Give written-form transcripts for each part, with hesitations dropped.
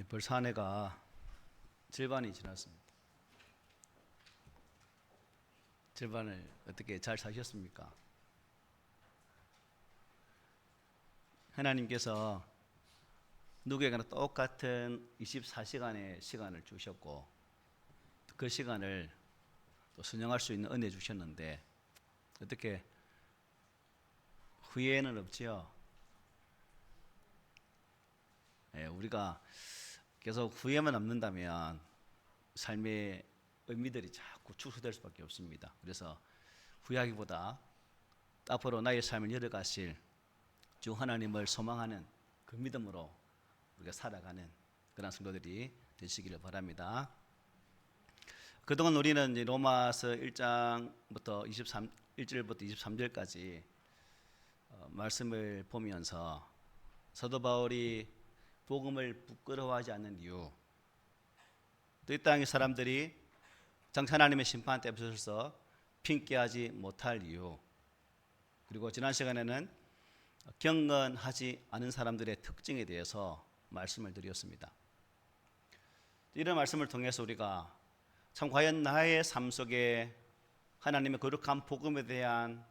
벌써 한 해가 절반이 지났습니다. 절반을 어떻게 잘 사셨습니까? 하나님께서 누구에게나 똑같은 24시간의 시간을 주셨고 그 시간을 또 순영할 수 있는 은혜 주셨는데 어떻게 후회는 없지요? 우리가 계속 후회만 남는다면 삶의 의미들이 자꾸 축소될 수밖에 없습니다. 그래서 후회하기보다 앞으로 나의 삶을 열어가실 주 하나님을 소망하는 그 믿음으로 우리가 살아가는 그런 성도들이 되시기를 바랍니다. 그동안 우리는 이제 로마서 1장부터 1절부터 23절까지 말씀을 보면서 사도 바울이 복음을 부끄러워하지 않는 이유, 또 이 땅의 사람들이 장차 하나님의 심판 때 앞서서 핑계하지 못할 이유, 그리고 지난 시간에는 경건하지 않은 사람들의 특징에 대해서 말씀을 드렸습니다. 이런 말씀을 통해서 우리가 참 과연 나의 삶 속에 하나님의 거룩한 복음에 대한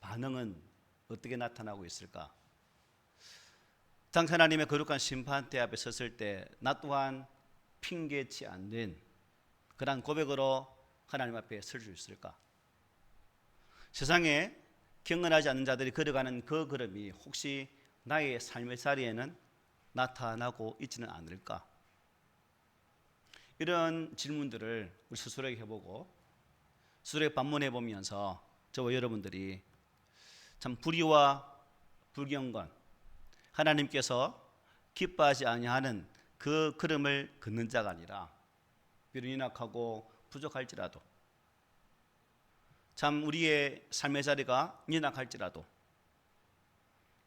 반응은 어떻게 나타나고 있을까? 장차 하나님의 거룩한 심판대 앞에 섰을 때 나 또한 핑계치 않는 그러한 고백으로 하나님 앞에 설 수 있을까? 세상에 경건하지 않는 자들이 걸어가는 그 걸음이 혹시 나의 삶의 자리에는 나타나고 있지는 않을까? 이런 질문들을 우리 스스로에게 해보고 스스로에게 반문해 보면서 저와 여러분들이 참 불의와 불경건, 하나님께서 기뻐하지 아니하는 그 걸음을 걷는 자가 아니라 비록 연약하고 부족할지라도 참 우리의 삶의 자리가 연약할지라도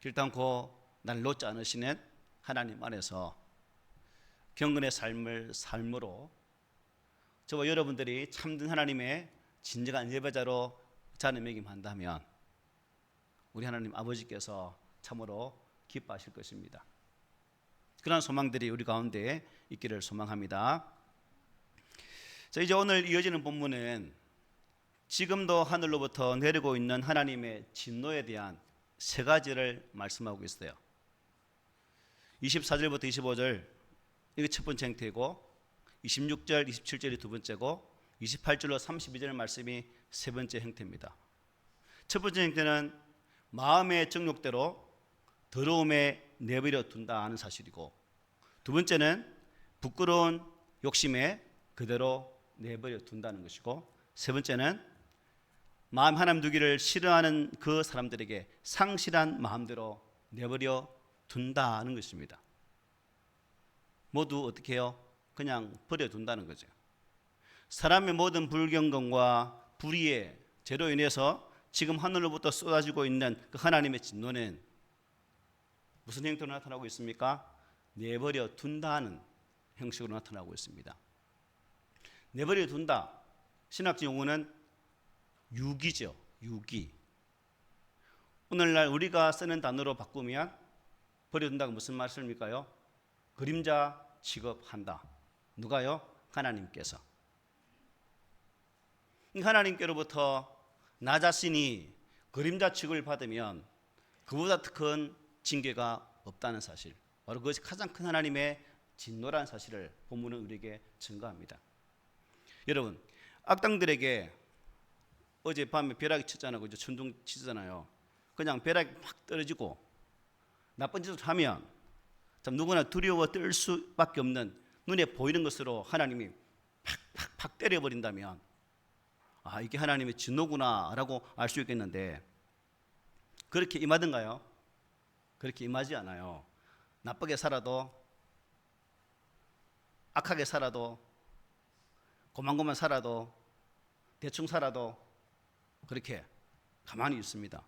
결단코 나를 놓지 않으시는 하나님 안에서 경건의 삶으로 저와 여러분들이 참된 하나님의 진정한 예배자로 자리매김한다면 우리 하나님 아버지께서 참으로 기뻐하실 것입니다. 그런 소망들이 우리 가운데 있기를 소망합니다. 자, 이제 오늘 이어지는 본문은 지금도 하늘로부터 내리고 있는 하나님의 진노에 대한 세 가지를 말씀하고 있어요. 24절부터 25절 이게 첫 번째 행태고 26절, 27절이 두 번째고 28절로 32절 말씀이 세 번째 행태입니다. 첫 번째 행태는 마음의 정욕대로 더러움에 내버려 둔다 하는 사실이고, 두 번째는 부끄러운 욕심에 그대로 내버려 둔다는 것이고, 세 번째는 마음 하나님 두기를 싫어하는 그 사람들에게 상실한 마음대로 내버려 둔다는 것입니다. 모두 어떻게 해요? 그냥 버려둔다는 거죠. 사람의 모든 불경건과 불의의 죄로 인해서 지금 하늘로부터 쏟아지고 있는 그 하나님의 진노는 무슨 형태로 나타나고 있습니까? 내버려 둔다는 형식으로 나타나고 있습니다. 내버려 둔다, 신학적 용어는 유기죠. 유기. 오늘날 우리가 쓰는 단어로 바꾸면 버려둔다가 무슨 말씀일까요? 그림자 취급한다. 누가요? 하나님께서. 하나님께로부터 나 자신이 그림자 취급을 받으면 그보다 큰 징계가 없다는 사실, 바로 그것이 가장 큰 하나님의 진노라는 사실을 본문은 우리에게 증거합니다. 여러분, 악당들에게 어젯밤에 벼락이 쳤잖아요. 그죠? 천둥 치잖아요. 그냥 벼락이 팍 떨어지고 나쁜 짓을 하면 참 누구나 두려워 떨 수밖에 없는 눈에 보이는 것으로 하나님이 팍팍팍 때려버린다면 아, 이게 하나님의 진노구나 라고 알 수 있겠는데 그렇게 임하던가요? 그렇게 임하지 않아요. 나쁘게 살아도, 악하게 살아도, 고만고만 살아도, 대충 살아도 그렇게 가만히 있습니다.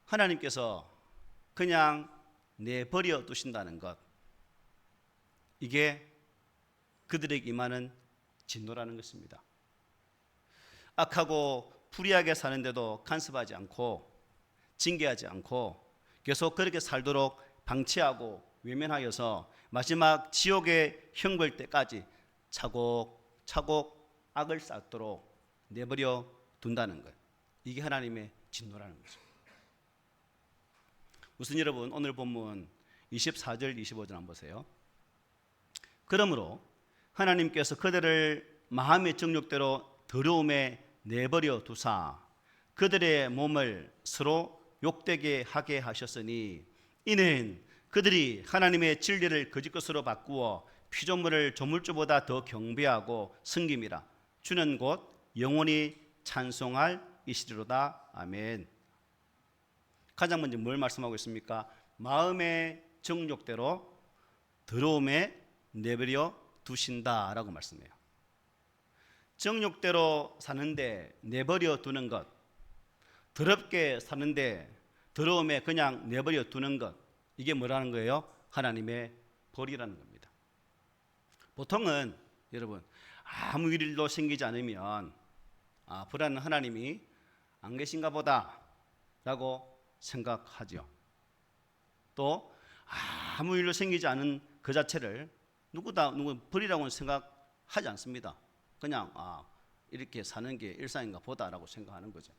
하나님께서 그냥 내버려 두신다는 것, 이게 그들에게 임하는 진노라는 것입니다. 악하고 불의하게 사는데도 간섭하지 않고 징계하지 않고 계속 그렇게 살도록 방치하고 외면하여서 마지막 지옥의 형벌 때까지 차곡차곡 악을 쌓도록 내버려 둔다는 거예요. 이게 하나님의 진노라는 거죠. 우선 여러분 오늘 본문 24절 25절 한번 보세요. 그러므로 하나님께서 그들을 마음의 정욕대로 더러움에 내버려 두사 그들의 몸을 서로 욕되게 하게 하셨으니 이는 그들이 하나님의 진리를 거짓 것으로 바꾸어 피조물을 조물주보다 더 경배하고 섬김이라. 주는 곧 영원히 찬송할 이시리로다. 아멘. 가장 먼저 뭘 말씀하고 있습니까? 마음의 정욕대로 더러움에 내버려 두신다라고 말씀해요. 정욕대로 사는데 내버려 두는 것, 더럽게 사는데 더러움에 그냥 내버려 두는 것, 이게 뭐라는 거예요? 하나님의 벌이라는 겁니다. 보통은 여러분 아무 일도 생기지 않으면 불안한 하나님이 안 계신가 보다 라고 생각하죠. 또 아무 일도 생기지 않은 그 자체를 누구 벌이라고는 생각하지 않습니다. 그냥 이렇게 사는 게 일상인가 보다라고 생각하는 거죠.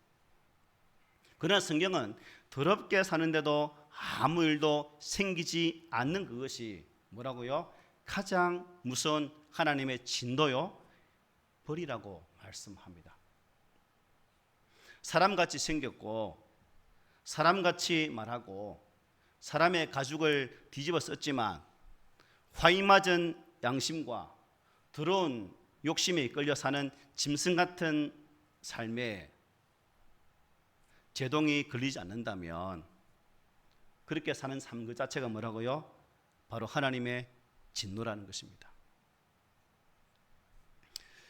그러나 성경은 더럽게 사는데도 아무 일도 생기지 않는 그것이 뭐라고요? 가장 무서운 하나님의 진노요, 벌이라고 말씀합니다. 사람같이 생겼고 사람같이 말하고 사람의 가죽을 뒤집어 썼지만 화이 맞은 양심과 더러운 욕심에 이끌려 사는 짐승 같은 삶에 제동이 걸리지 않는다면 그렇게 사는 삶 그 자체가 뭐라고요? 바로 하나님의 진노라는 것입니다.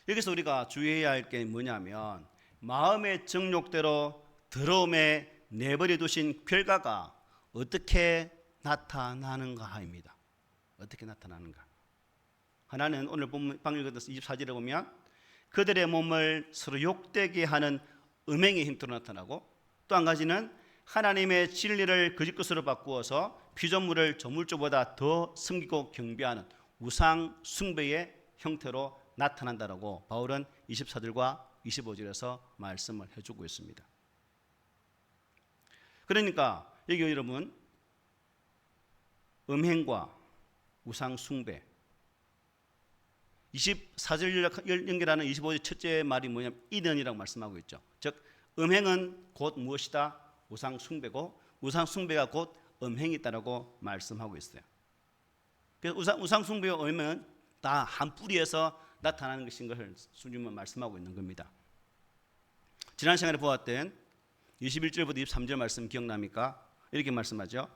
여기서 우리가 주의해야 할 게 뭐냐면 마음의 정욕대로 더러움에 내버려 두신 결과가 어떻게 나타나는가입니다. 어떻게 나타나는가? 하나는 오늘 방금 읽었던 24절에 보면 그들의 몸을 서로 욕되게 하는 음행의 형태로 나타나고, 또 한 가지는 하나님의 진리를 거짓 것으로 바꾸어서 피조물을 조물주보다 더 섬기고 경배하는 우상 숭배의 형태로 나타난다라고 바울은 24절과 25절에서 말씀을 해주고 있습니다. 그러니까 여기 여러분 음행과 우상 숭배, 24절 연결하는 25절 첫째 말이 뭐냐면 이든이라고 말씀하고 있죠. 즉 음행은 곧 무엇이다? 우상 숭배고, 우상 숭배가 곧 음행이다라고 말씀하고 있어요. 그래서 우상 숭배와 음행은 다 한 뿌리에서 나타나는 것인 것을 주님은 말씀하고 있는 겁니다. 지난 시간에 보았던 21절부터 23절 말씀 기억납니까? 이렇게 말씀하죠.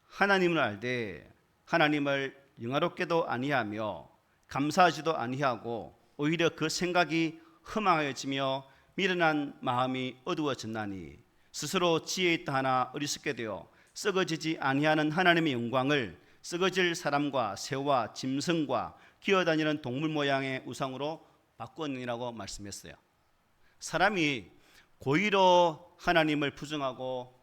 하나님을 알되 하나님을 영화롭게도 아니하며 감사하지도 아니하고 오히려 그 생각이 허망해지며 미련한 마음이 어두워졌나니 스스로 지혜 있다 하나 어리석게 되어 썩어지지 아니하는 하나님의 영광을 썩어질 사람과 새와 짐승과 기어다니는 동물 모양의 우상으로 바꾸었느니라고 말씀했어요. 사람이 고의로 하나님을 부정하고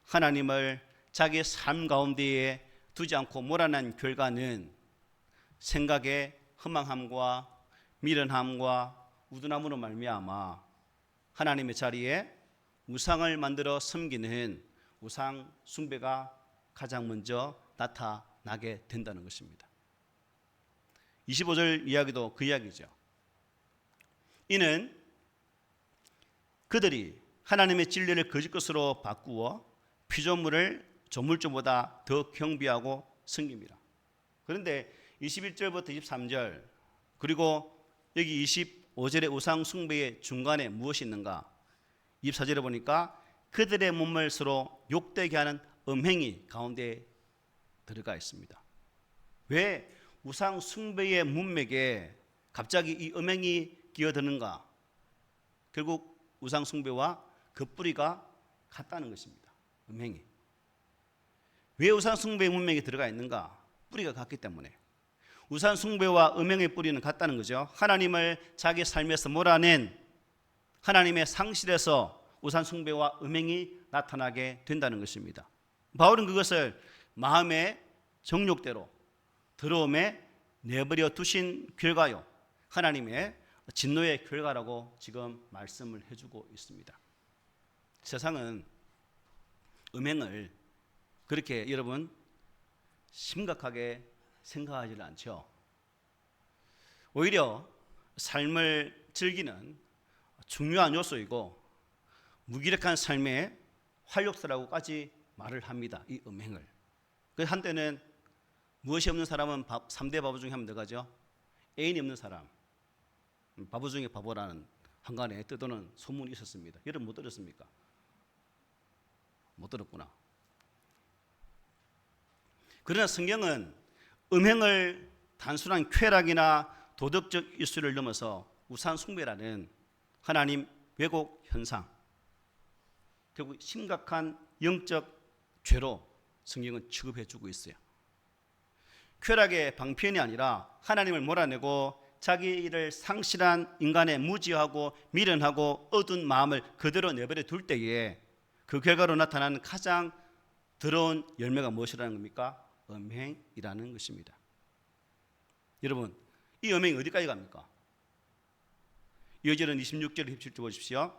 하나님을 자기 삶 가운데에 두지 않고 몰아낸 결과는 생각의 허망함과 미련함과 우둔함으로 말미암아 하나님의 자리에 우상을 만들어 섬기는 우상 숭배가 가장 먼저 나타나게 된다는 것입니다. 25절 이야기도 그 이야기죠. 이는 그들이 하나님의 진리를 거짓 것으로 바꾸어 피조물을 조물주보다 더 경배하고 섬깁니다. 그런데 21절부터 23절 그리고 여기 25절의 우상 숭배의 중간에 무엇이 있는가? 24절에 보니까 그들의 몸을 서로 욕되게 하는 음행이 가운데 들어가 있습니다. 왜 우상 숭배의 문맥에 갑자기 이 음행이 끼어드는가? 결국 우상 숭배와 그 뿌리가 같다는 것입니다. 음행이. 왜 우상 숭배의 문맥에 들어가 있는가? 뿌리가 같기 때문에. 우상 숭배와 음행의 뿌리는 같다는 거죠. 하나님을 자기 삶에서 몰아낸 하나님의 상실에서 우상 숭배와 음행이 나타나게 된다는 것입니다. 바울은 그것을 마음의 정욕대로 더러움에 내버려 두신 결과요. 하나님의 진노의 결과라고 지금 말씀을 해주고 있습니다. 세상은 음행을 그렇게 여러분 심각하게 생각하지 않죠. 오히려 삶을 즐기는 중요한 요소이고 무기력한 삶의 활력소라고까지 말을 합니다. 이 음행을. 그 한때는 무엇이 없는 사람은 3대 바보 중에 하면 들어가죠. 애인이 없는 사람, 바보 중에 바보라는 한간에 떠도는 소문이 있었습니다. 여러분 못 들었습니까? 못 들었구나. 그러나 성경은 음행을 단순한 쾌락이나 도덕적 이슈를 넘어서 우상 숭배라는 하나님 왜곡 현상, 결국 심각한 영적 죄로 성경은 취급해주고 있어요. 쾌락의 방편이 아니라 하나님을 몰아내고 자기를 상실한 인간의 무지하고 미련하고 어두운 마음을 그대로 내버려 둘 때에 그 결과로 나타나는 가장 더러운 열매가 무엇이라는 겁니까? 음행이라는 것입니다. 여러분, 이 음행이 어디까지 갑니까? 이어지는 26절 27절 보십시오.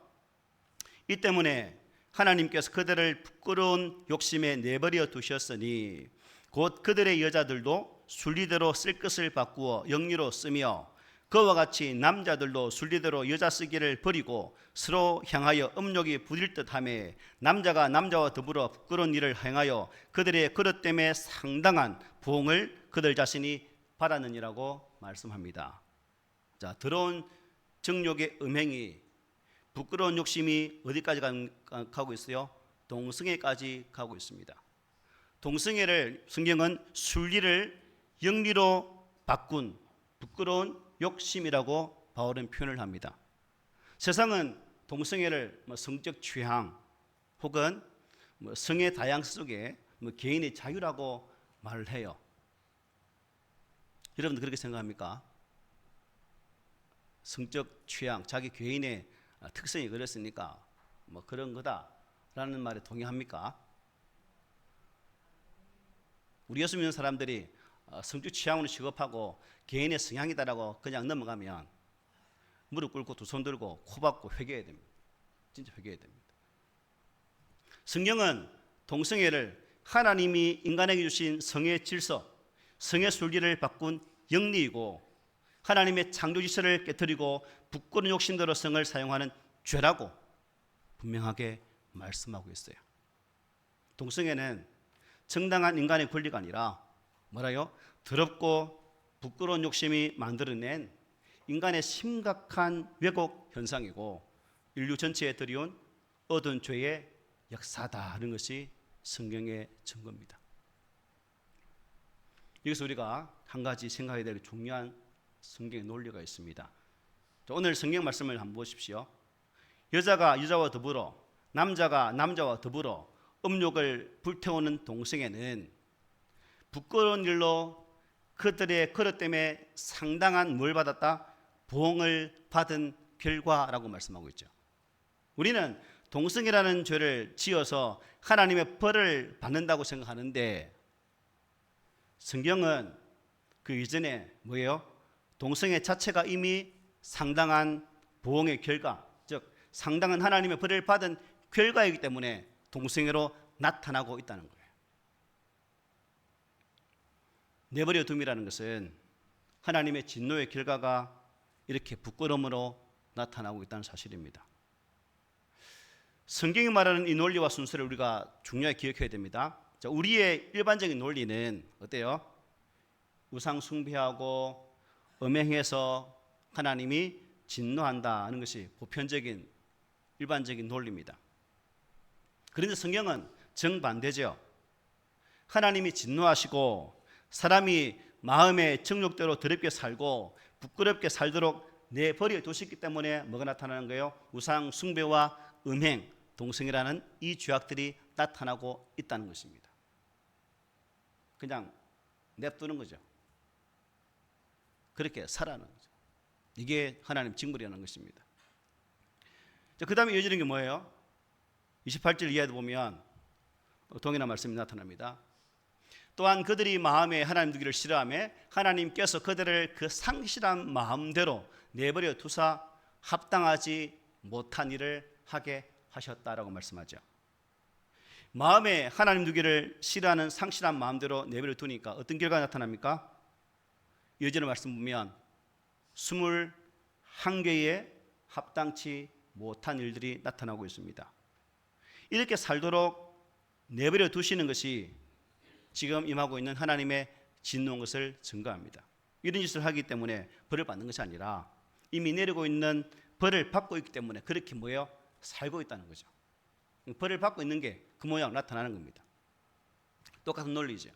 이 때문에 하나님께서 그들을 부끄러운 욕심에 내버려 두셨으니 곧 그들의 여자들도 순리대로 쓸 것을 바꾸어 영리로 쓰며 그와 같이 남자들도 순리대로 여자 쓰기를 버리고 서로 향하여 음욕이 부릴 듯하며 남자가 남자와 더불어 부끄러운 일을 행하여 그들의 그릇 때문에 상당한 부흥을 그들 자신이 받았느니라고 말씀합니다. 자, 더러운 정욕의 음행이 부끄러운 욕심이 어디까지 가고 있어요? 동성애까지 가고 있습니다. 동성애를 성경은 순리를 영리로 바꾼 부끄러운 욕심이라고 바울은 표현을 합니다. 세상은 동성애를 성적 취향 혹은 성의 다양성 속에 개인의 자유라고 말을 해요. 여러분들 그렇게 생각합니까? 성적 취향, 자기 개인의 특성이 그랬으니까 그런 거다라는 말에 동의합니까? 우리 예수 믿는 사람들이 성적 취향으로 취급하고 개인의 성향이다라고 그냥 넘어가면 무릎 꿇고 두 손 들고 코 박고 회개해야 됩니다. 진짜 회개해야 됩니다. 성경은 동성애를 하나님이 인간에게 주신 성의 질서, 성의 순리를 바꾼 영리이고 하나님의 창조 질서를 깨뜨리고 부끄러운 욕심대로 성을 사용하는 죄라고 분명하게 말씀하고 있어요. 동성애는 정당한 인간의 권리가 아니라 뭐라요? 더럽고 부끄러운 욕심이 만들어낸 인간의 심각한 왜곡 현상이고 인류 전체에 들여온 어두운 죄의 역사다는 것이 성경의 증거입니다. 여기서 우리가 한 가지 생각해야 될 중요한 성경의 논리가 있습니다. 오늘 성경 말씀을 한번 보십시오. 여자가 여자와 더불어 남자가 남자와 더불어 음욕을 불태우는 동성애는 부끄러운 일로 그들의 그릇 때문에 상당한 뭘 받았다? 보응을 받은 결과라고 말씀하고 있죠. 우리는 동성애라는 죄를 지어서 하나님의 벌을 받는다고 생각하는데 성경은 그 이전에 뭐예요? 동성애 자체가 이미 상당한 보응의 결과, 즉 상당한 하나님의 벌을 받은 결과이기 때문에 동성애로 나타나고 있다는 거예요. 내버려 둠이라는 것은 하나님의 진노의 결과가 이렇게 부끄러움으로 나타나고 있다는 사실입니다. 성경이 말하는 이 논리와 순서를 우리가 중요하게 기억해야 됩니다. 자, 우리의 일반적인 논리는 어때요? 우상 숭배하고 음행해서 하나님이 진노한다는 것이 보편적인 일반적인 논리입니다. 그런데 성경은 정반대죠. 하나님이 진노하시고 사람이 마음의 정욕대로 더럽게 살고 부끄럽게 살도록 내버려 두셨기 때문에 뭐가 나타나는 거예요? 우상 숭배와 음행, 동성애라는 이 죄악들이 나타나고 있다는 것입니다. 그냥 냅두는 거죠. 그렇게 살아는 거죠. 이게 하나님 징벌이라는 것입니다. 그 다음에 이어지는 게 뭐예요? 28절 이하에 보면 동일한 말씀이 나타납니다. 또한 그들이 마음에 하나님 두기를 싫어하며 하나님께서 그들을 그 상실한 마음대로 내버려 두사 합당하지 못한 일을 하게 하셨다라고 말씀하죠. 마음에 하나님 두기를 싫어하는 상실한 마음대로 내버려 두니까 어떤 결과가 나타납니까? 이어지는 말씀 보면 21개의 합당치 못한 일들이 나타나고 있습니다. 이렇게 살도록 내버려 두시는 것이 지금 임하고 있는 하나님의 진노인 것을 증거합니다. 이런 짓을 하기 때문에 벌을 받는 것이 아니라 이미 내리고 있는 벌을 받고 있기 때문에 그렇게 살고 있다는 거죠. 벌을 받고 있는 게 그 모양 나타나는 겁니다. 똑같은 논리죠.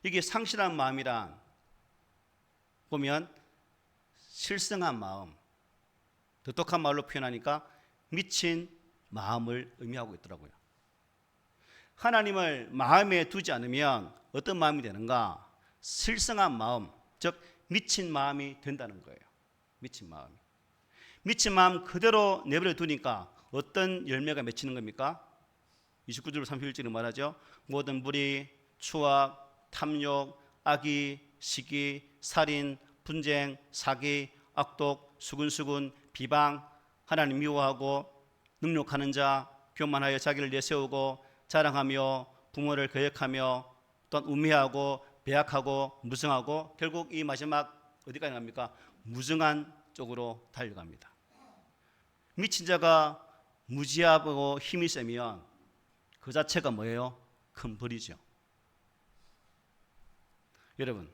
이게 상실한 마음이란 보면 실성한 마음, 더 똑똑한 말로 표현하니까 미친 마음을 의미하고 있더라고요. 하나님을 마음에 두지 않으면 어떤 마음이 되는가? 실성한 마음, 즉 미친 마음이 된다는 거예요. 미친 마음이. 미친 마음 그대로 내버려 두니까 어떤 열매가 맺히는 겁니까? 29절 31절에 말하죠. 모든 불의, 추악, 탐욕, 악의, 시기, 살인, 분쟁, 사기, 악독, 수군수군, 비방, 하나님 미워하고 능욕하는 자, 교만하여 자기를 내세우고 자랑하며 부모를 거역하며 또한 우매하고 배약하고 무성하고 결국 이 마지막 어디까지 갑니까? 무정한 쪽으로 달려갑니다. 미친 자가 무지하고 힘이 세면 그 자체가 뭐예요? 큰 벌이죠. 여러분,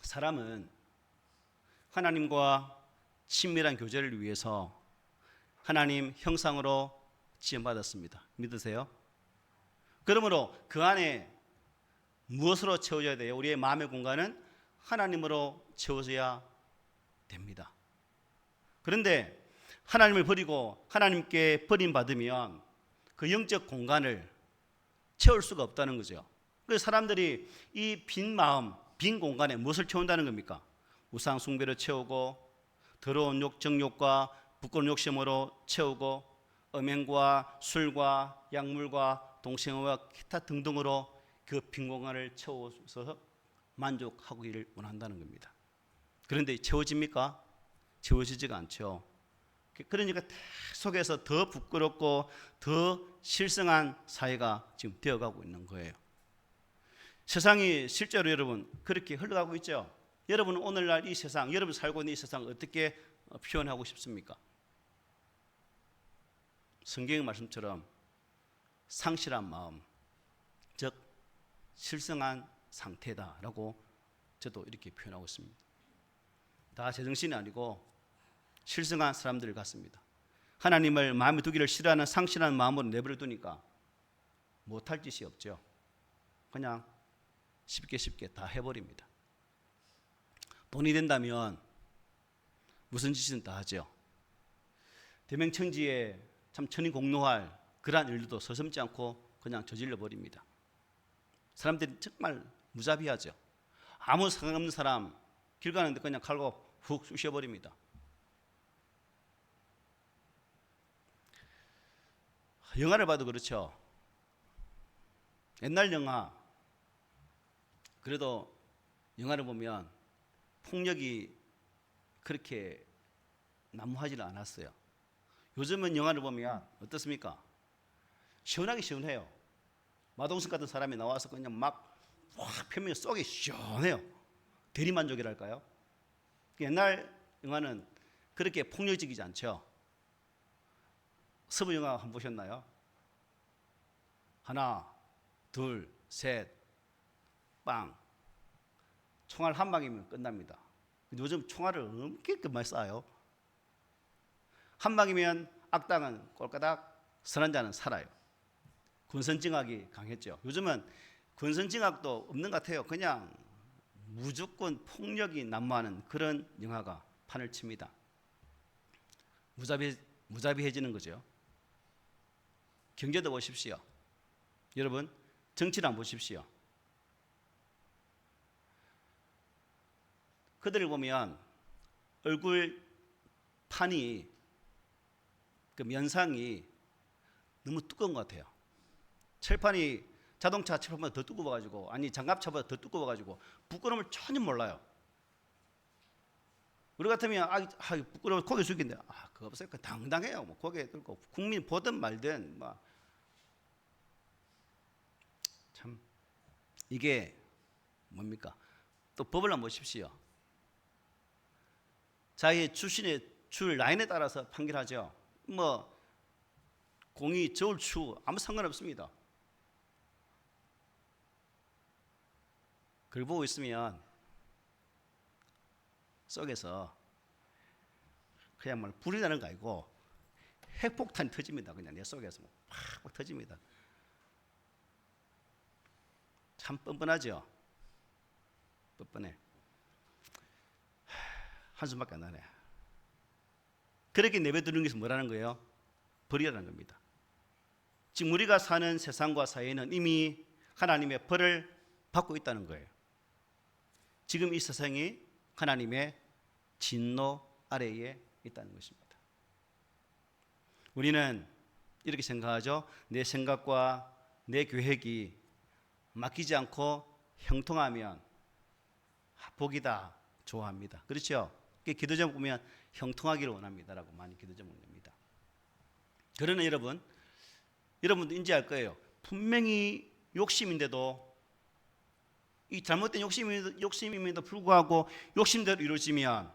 사람은 하나님과 친밀한 교제를 위해서 하나님 형상으로 지음받았습니다. 믿으세요? 그러므로 그 안에 무엇으로 채워져야 돼요? 우리의 마음의 공간은 하나님으로 채워져야 됩니다. 그런데 하나님을 버리고 하나님께 버림받으면 그 영적 공간을 채울 수가 없다는 거죠. 그래서 사람들이 이 빈 마음, 빈 공간에 무엇을 채운다는 겁니까? 우상 숭배로 채우고 더러운 정욕과 부끄러운 욕심으로 채우고 음행과 술과 약물과 동성애와 기타 등등으로 그 빈 공간을 채워서 만족하기를 원한다는 겁니다. 그런데 채워집니까? 채워지지가 않죠. 그러니까 속에서 더 부끄럽고 더 실성한 사회가 지금 되어가고 있는 거예요. 세상이 실제로 여러분 그렇게 흘러가고 있죠. 여러분은 오늘날 이 세상, 여러분 살고 있는 이 세상을 어떻게 표현하고 싶습니까? 성경의 말씀처럼 상실한 마음, 즉 실성한 상태다라고 저도 이렇게 표현하고 있습니다. 다 제정신이 아니고 실성한 사람들 같습니다. 하나님을 마음에 두기를 싫어하는 상실한 마음으로 내버려 두니까 못할 짓이 없죠. 그냥 쉽게 다 해버립니다. 돈이 된다면 무슨 짓이든 다 하죠. 대명청지에 참 천인공노할 그러한 일도 서슴지 않고 그냥 저질러 버립니다. 사람들이 정말 무자비하죠. 아무 상관없는 사람 길 가는데 그냥 칼로 훅 쑤셔버립니다. 영화를 봐도 그렇죠. 옛날 영화 그래도 영화를 보면 폭력이 그렇게 난무하지는 않았어요. 요즘은 영화를 보면 어떻습니까? 시원하게 시원해요. 마동석 같은 사람이 나와서 그냥 막 표면 속이 시원해요. 대리만족이랄까요? 옛날 영화는 그렇게 폭력적이지 않죠. 서부 영화 한번 보셨나요? 하나, 둘, 셋, 빵. 총알 한 방이면 끝납니다. 요즘 총알을 엄청 많이 쏴요. 한 방이면 악당은 꼴까닥, 선한 자는 살아요. 권선징악이 강했죠. 요즘은 권선징악도 없는 것 같아요. 그냥 무조건 폭력이 난무하는 그런 영화가 판을 칩니다. 무자비해지는 거죠. 경제도 보십시오. 여러분 정치를 한번 보십시오. 그들을 보면 얼굴 판이 그 면상이 너무 두꺼운 것 같아요. 철판이 자동차 차보다 더 두꺼워가지고, 아니 장갑차보다 더 두꺼워가지고 부끄러움을 전혀 몰라요. 우리 같으면 부끄러워 고개 숙인데 그거 없어요. 당당해요. 뭐 고개 들고 국민 보든 말든 참 이게 뭡니까? 또 법을 한번 보십시오. 자기 출신의 줄 라인에 따라서 판결하죠. 뭐 공이 저울 추 아무 상관없습니다. 그걸 보고 있으면 속에서 그냥 말 불이 나는 거 아니고 핵폭탄이 터집니다. 그냥 내 속에서 팍 터집니다. 참 뻔뻔하죠. 뻔뻔해. 한숨밖에 안 나네. 그렇게 내버려두는 것이 뭐라는 거예요? 벌이라는 겁니다. 지금 우리가 사는 세상과 사회는 이미 하나님의 벌을 받고 있다는 거예요. 지금 이 세상이 하나님의 진노 아래에 있다는 것입니다. 우리는 이렇게 생각하죠. 내 생각과 내 계획이 맡기지 않고 형통하면 복이다, 좋아합니다. 그렇죠? 기도 제목 보면 형통하기를 원합니다라고 많이 기도 제목을 냅니다. 그러나 여러분도 인지할 거예요. 분명히 욕심인데도 이 잘못된 욕심임에도 불구하고 욕심대로 이루어지면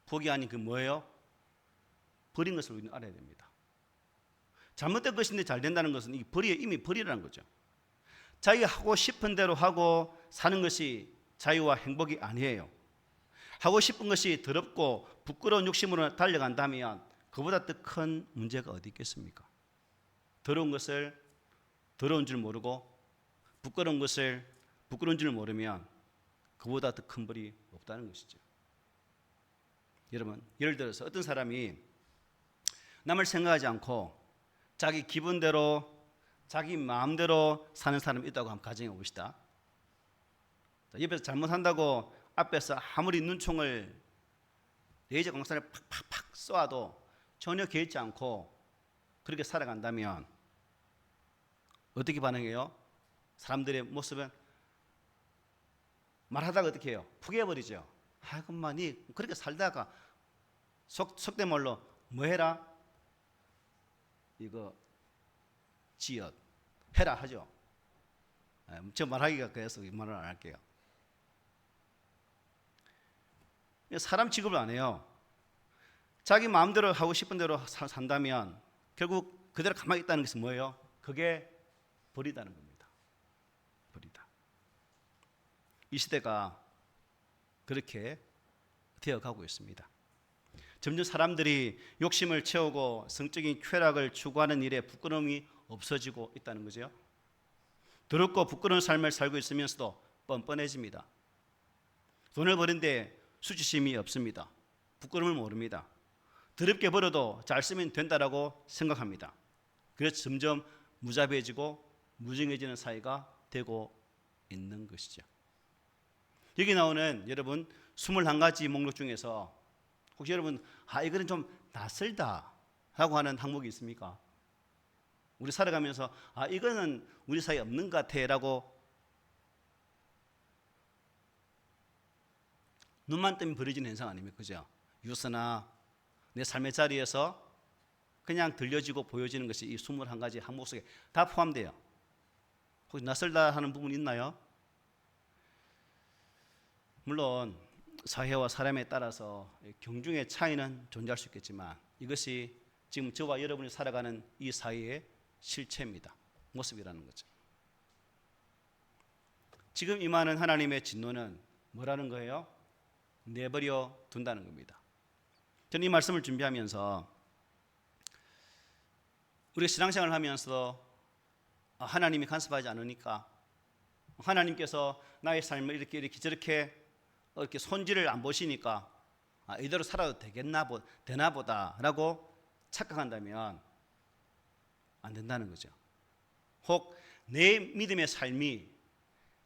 복이 아닌 그 뭐예요? 버린 것을 우리는 알아야 됩니다. 잘못된 것인데 잘 된다는 것은 이미 벌이라는 거죠. 자기가 하고 싶은 대로 하고 사는 것이 자유와 행복이 아니에요. 하고 싶은 것이 더럽고 부끄러운 욕심으로 달려간다면 그보다 더 큰 문제가 어디 있겠습니까? 더러운 것을 더러운 줄 모르고 부끄러운 것을 부끄러운 줄 모르면 그보다 더 큰 벌이 없다는 것이죠. 여러분, 예를 들어서 어떤 사람이 남을 생각하지 않고 자기 기분대로 자기 마음대로 사는 사람이 있다고 한번 가정해 봅시다. 옆에서 잘못한다고 앞에서 아무리 눈총을 레이저 광선을 팍팍팍 쏘아도 전혀 개의치 않고 그렇게 살아간다면 어떻게 반응해요? 사람들의 모습은 말하다가 어떻게 해요? 포기해버리죠. 아이고만 니 그렇게 살다가 속된 말로 뭐 해라? 이거 지읒 해라 하죠. 저 말하기가 그래서 이 말을 안 할게요. 사람 취급을 안 해요. 자기 마음대로 하고 싶은 대로 산다면 결국 그대로 가만히 있다는 것은 뭐예요? 그게 벌이다는 겁니다. 벌이다. 이 시대가 그렇게 되어가고 있습니다. 점점 사람들이 욕심을 채우고 성적인 쾌락을 추구하는 일에 부끄러움이 없어지고 있다는 거죠. 더럽고 부끄러운 삶을 살고 있으면서도 뻔뻔해집니다. 돈을 버는데 수치심이 없습니다. 부끄러움을 모릅니다. 더럽게 벌어도 잘 쓰면 된다라고 생각합니다. 그래서 점점 무자비해지고 무정해지는 사회가 되고 있는 것이죠. 여기 나오는 여러분 21가지 목록 중에서 혹시 여러분 이거는 좀 낯설다 라고 하는 항목이 있습니까? 우리 살아가면서 이거는 우리 사이에 없는 것 같아 라고 눈만 뜨면 버려지는 현상 아닙니까? 그죠? 유서나 내 삶의 자리에서 그냥 들려지고 보여지는 것이 이 21가지 항목 속에 다 포함돼요. 혹시 낯설다 하는 부분 있나요? 물론 사회와 사람에 따라서 경중의 차이는 존재할 수 있겠지만 이것이 지금 저와 여러분이 살아가는 이 사회의 실체입니다. 모습이라는 거죠. 지금 임하는 하나님의 진노는 뭐라는 거예요? 내버려 둔다는 겁니다. 저는 이 말씀을 준비하면서 우리가 신앙생활을 하면서 하나님이 간섭하지 않으니까 하나님께서 나의 삶을 이렇게 저렇게 손질을 안 보시니까 이대로 살아도 되나 보다라고 착각한다면 안 된다는 거죠. 혹 내 믿음의 삶이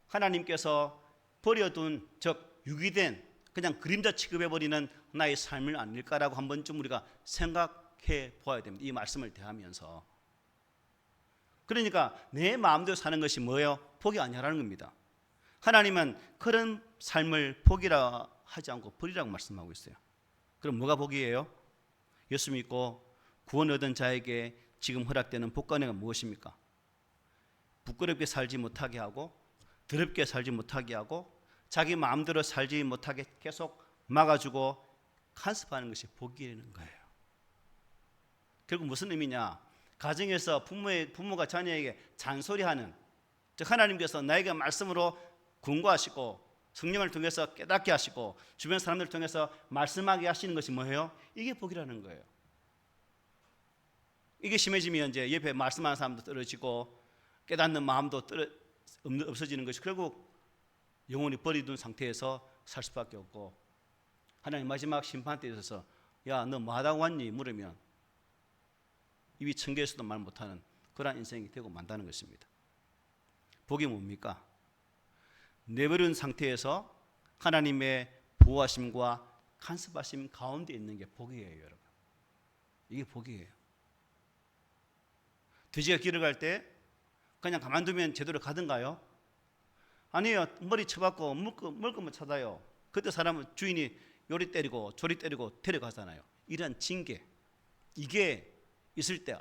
하나님께서 버려둔 즉 유기된 그냥 그림자 취급해버리는 나의 삶을 아닐까라고 한 번쯤 우리가 생각해 보아야 됩니다. 이 말씀을 대하면서 그러니까 내 마음대로 사는 것이 뭐예요? 복이 아니라는 겁니다. 하나님은 그런 삶을 복이라 하지 않고 벌이라고 말씀하고 있어요. 그럼 뭐가 복이에요? 예수 믿고 구원 얻은 자에게 지금 허락되는 복과 은혜가 무엇입니까? 부끄럽게 살지 못하게 하고 더럽게 살지 못하게 하고 자기 마음대로 살지 못하게 계속 막아주고 간섭하는 것이 복이라는 거예요. 결국 무슨 의미냐? 가정에서 부모가 자녀에게 잔소리하는, 즉 하나님께서 나에게 말씀으로 권고하시고 성령을 통해서 깨닫게 하시고 주변 사람들을 통해서 말씀하게 하시는 것이 뭐예요? 이게 복이라는 거예요. 이게 심해지면 이제 옆에 말씀하는 사람도 떨어지고 깨닫는 마음도 없어지는 것이 결국 영혼이 버리둔 상태에서 살 수밖에 없고, 하나님 마지막 심판 때 있어서 야, 너 뭐 하다가 왔니? 물으면 입이 천개에서도 말 못하는 그런 인생이 되고 만다는 것입니다. 복이 뭡니까? 내버린 상태에서 하나님의 보호하심과 간섭하심 가운데 있는 게 복이에요, 여러분. 이게 복이에요. 돼지가 길을 갈 때 그냥 가만두면 제대로 가든가요? 아니요. 머리 쳐박고 먹을 거면 찾아요. 그때 사람은 주인이 요리 때리고 조리 때리고 데려가잖아요. 이런 징계, 이게 있을 때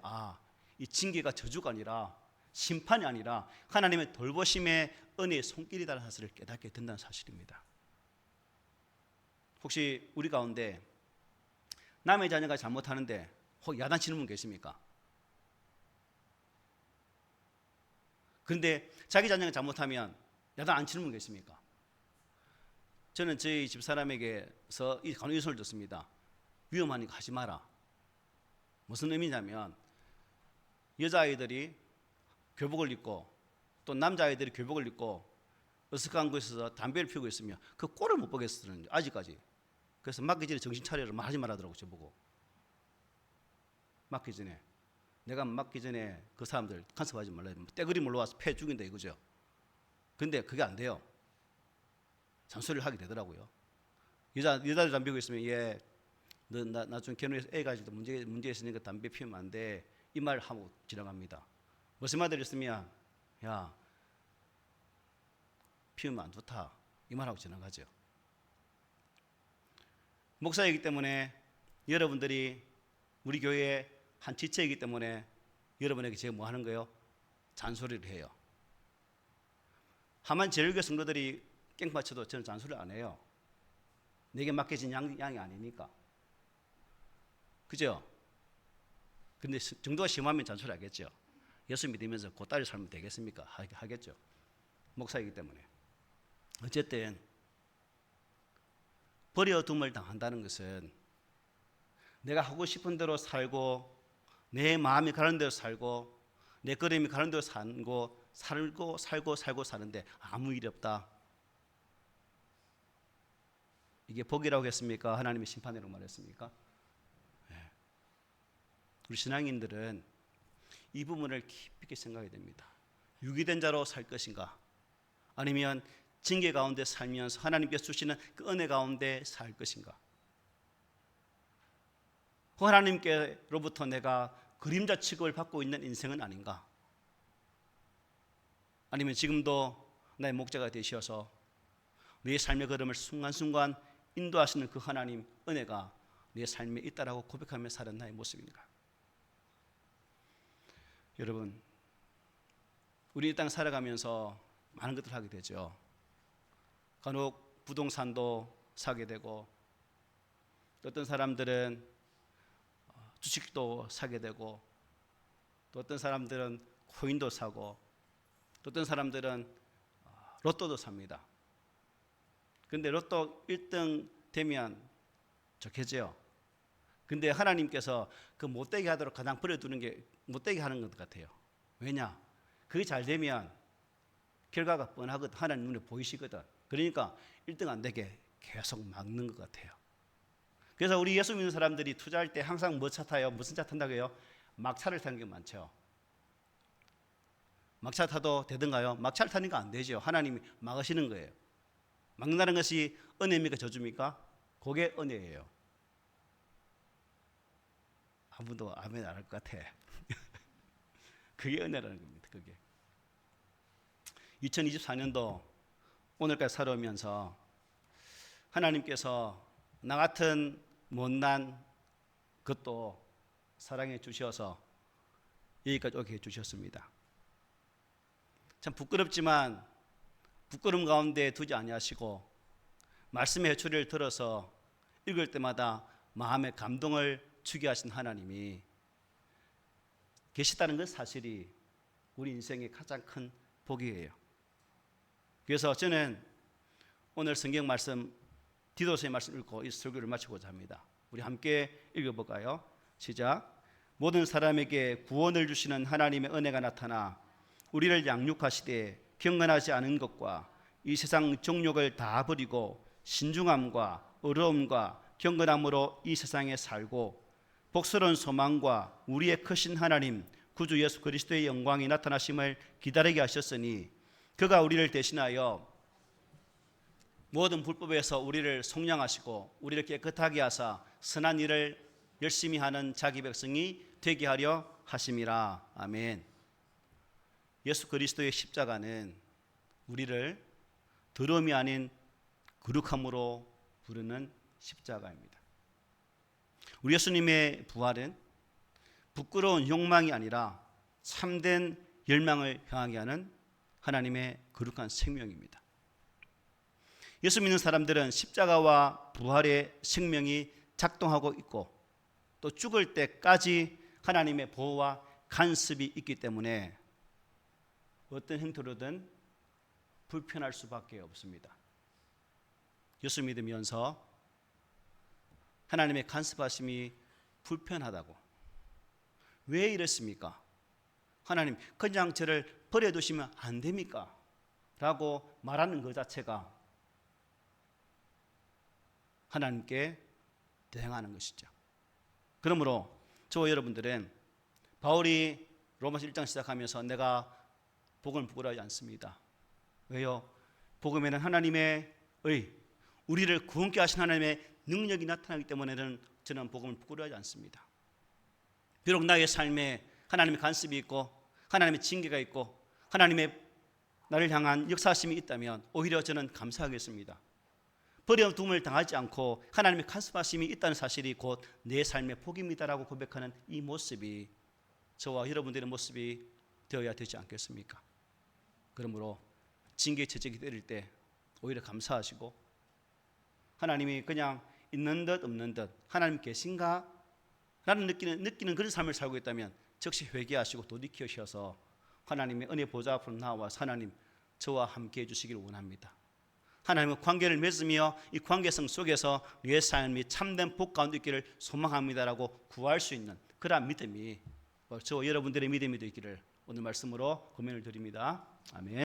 이 징계가 저주가 아니라 심판이 아니라 하나님의 돌보심의 은혜의 손길이라는 사실을 깨닫게 된다는 사실입니다. 혹시 우리 가운데 남의 자녀가 잘못하는데 혹 야단치는 분 계십니까? 그런데 자기 자녀가 잘못하면 야단 안 치는 분 계십니까? 저는 저희 집사람에게서 이 간호 유선을 듣습니다. 위험하니까 하지 마라. 무슨 의미냐면 여자아이들이 교복을 입고 또 남자아이들이 교복을 입고 어색한 곳에서 담배를 피우고 있으면 그 꼴을 못 보겠어요, 아직까지. 그래서 맞기 전에 정신 차리라 하지 말라더라고, 저보고. 맞기 전에. 내가 맞기 전에 그 사람들 간섭하지 말라. 떼그림을 놓아서 패 죽인다 이거죠. 근데 그게 안 돼요. 잔소리를 하게 되더라고요. 여자들 담배 피우고 있으면 얘 너 나중에 결혼해서 애 가지고 문제 있으니까 담배 피우면 안 돼. 이 말 하고 지나갑니다. 무슨 말들 있으면 야 피우면 안 좋다. 이 말하고 지나가죠. 목사이기 때문에 여러분들이 우리 교회의 한 지체이기 때문에 여러분에게 제가 뭐 하는 거예요? 잔소리를 해요. 하만 제일교회 성도들이 깽받쳐도 저는 잔소리 안 해요. 내게 맡겨진 양이 아니니까. 그죠? 근데 정도가 심하면 잔소리 하겠죠. 예수 믿으면서 곧다리 살면 되겠습니까? 하겠죠. 목사이기 때문에. 어쨌든 버려둠을 당한다는 것은 내가 하고 싶은 대로 살고 내 마음이 가는 대로 살고 내 걸음이 가는 대로 살고 사는데 아무 일이 없다. 이게 복이라고 했습니까? 하나님의 심판이라고 말했습니까? 네. 우리 신앙인들은 이 부분을 깊이 있게 생각해야 됩니다. 유기된 자로 살 것인가? 아니면 징계 가운데 살면서 하나님께서 주시는 그 은혜 가운데 살 것인가? 하나님께로부터 내가 그림자 취급을 받고 있는 인생은 아닌가? 아니면 지금도 나의 목자가 되셔서 내 삶의 걸음을 순간순간 인도하시는 그 하나님 은혜가 내 삶에 있다라고 고백하며 사는 나의 모습인가? 여러분, 우리 이 땅 살아가면서 많은 것들을 하게 되죠. 간혹 부동산도 사게 되고, 어떤 사람들은 주식도 사게 되고, 또 어떤 사람들은 코인도 사고, 또 어떤 사람들은 로또도 삽니다. 근데 로또 1등 되면 좋겠죠. 근데 하나님께서 그 못되게 하도록 가장 버려두는 게 못되게 하는 것 같아요. 왜냐? 그게 잘 되면 결과가 뻔하거든. 하나님 눈에 보이시거든. 그러니까 1등 안 되게 계속 막는 것 같아요. 그래서 우리 예수 믿는 사람들이 투자할 때 항상 뭐 차 타요? 무슨 차 탄다고 해요? 막차를 타는 게 많죠. 막차 타도 되던가요? 막차를 타니까 안 되죠. 하나님이 막으시는 거예요. 막는다는 것이 은혜입니까? 저주입니까? 그게 은혜예요. 아무도 아멘 안 할 것 같아. 그게 은혜라는 겁니다. 그게 2024년도 오늘까지 살아오면서 하나님께서 나 같은 못난 것도 사랑해 주셔서 여기까지 오게 해주셨습니다. 참 부끄럽지만 부끄러움 가운데 두지 아니하시고 말씀의 회초리를 들어서 읽을 때마다 마음의 감동을 주게 하신 하나님이 계시다는 것 사실이 우리 인생의 가장 큰 복이에요. 그래서 저는 오늘 성경 말씀 디도서의 말씀 읽고 이 설교를 마치고자 합니다. 우리 함께 읽어볼까요? 시작. 모든 사람에게 구원을 주시는 하나님의 은혜가 나타나 우리를 양육하시되 경건하지 않은 것과 이 세상 정욕을 다 버리고 신중함과 의로움과 경건함으로 이 세상에 살고 복스러운 소망과 우리의 크신 하나님 구주 예수 그리스도의 영광이 나타나심을 기다리게 하셨으니 그가 우리를 대신하여 모든 불법에서 우리를 속량하시고 우리를 깨끗하게 하사 선한 일을 열심히 하는 자기 백성이 되게 하려 하심이라. 아멘. 예수 그리스도의 십자가는 우리를 더러움이 아닌 거룩함으로 부르는 십자가입니다. 우리 예수님의 부활은 부끄러운 욕망이 아니라 참된 열망을 향하게 하는 하나님의 거룩한 생명입니다. 예수 믿는 사람들은 십자가와 부활의 생명이 작동하고 있고 또 죽을 때까지 하나님의 보호와 간섭이 있기 때문에 어떤 형태로든 불편할 수밖에 없습니다. 예수 믿으면서 하나님의 간섭하심이 불편하다고. 왜 이랬습니까? 하나님 그냥 저를 버려두시면 안 됩니까? 라고 말하는 것 자체가 하나님께 대항하는 것이죠. 그러므로 저와 여러분들은 바울이 로마서 1장 시작하면서 내가 복음을 부끄러워하지 않습니다. 왜요? 복음에는 하나님의 우리를 구원케 하신 하나님의 능력이 나타나기 때문에는 저는 복음을 부끄러워하지 않습니다. 비록 나의 삶에 하나님의 간섭이 있고 하나님의 징계가 있고 하나님의 나를 향한 역사하심이 있다면 오히려 저는 감사하겠습니다. 버려둠을 당하지 않고 하나님의 간섭하심이 있다는 사실이 곧 내 삶의 복입니다라고 고백하는 이 모습이 저와 여러분들의 모습이 되어야 되지 않겠습니까? 그러므로 징계 채찍이 때릴 때 오히려 감사하시고 하나님이 그냥 있는 듯 없는 듯 하나님 계신가? 라는 느끼는 그런 삶을 살고 있다면 즉시 회개하시고 돌이키셔서 하나님의 은혜 보좌 앞으로 나와서 하나님 저와 함께 해주시기를 원합니다. 하나님과 관계를 맺으며 이 관계성 속에서 내 삶이 참된 복 가운데 있기를 소망합니다라고 구할 수 있는 그러한 믿음이 저와 여러분들의 믿음이 되기를 오늘 말씀으로 고민을 드립니다. 아멘.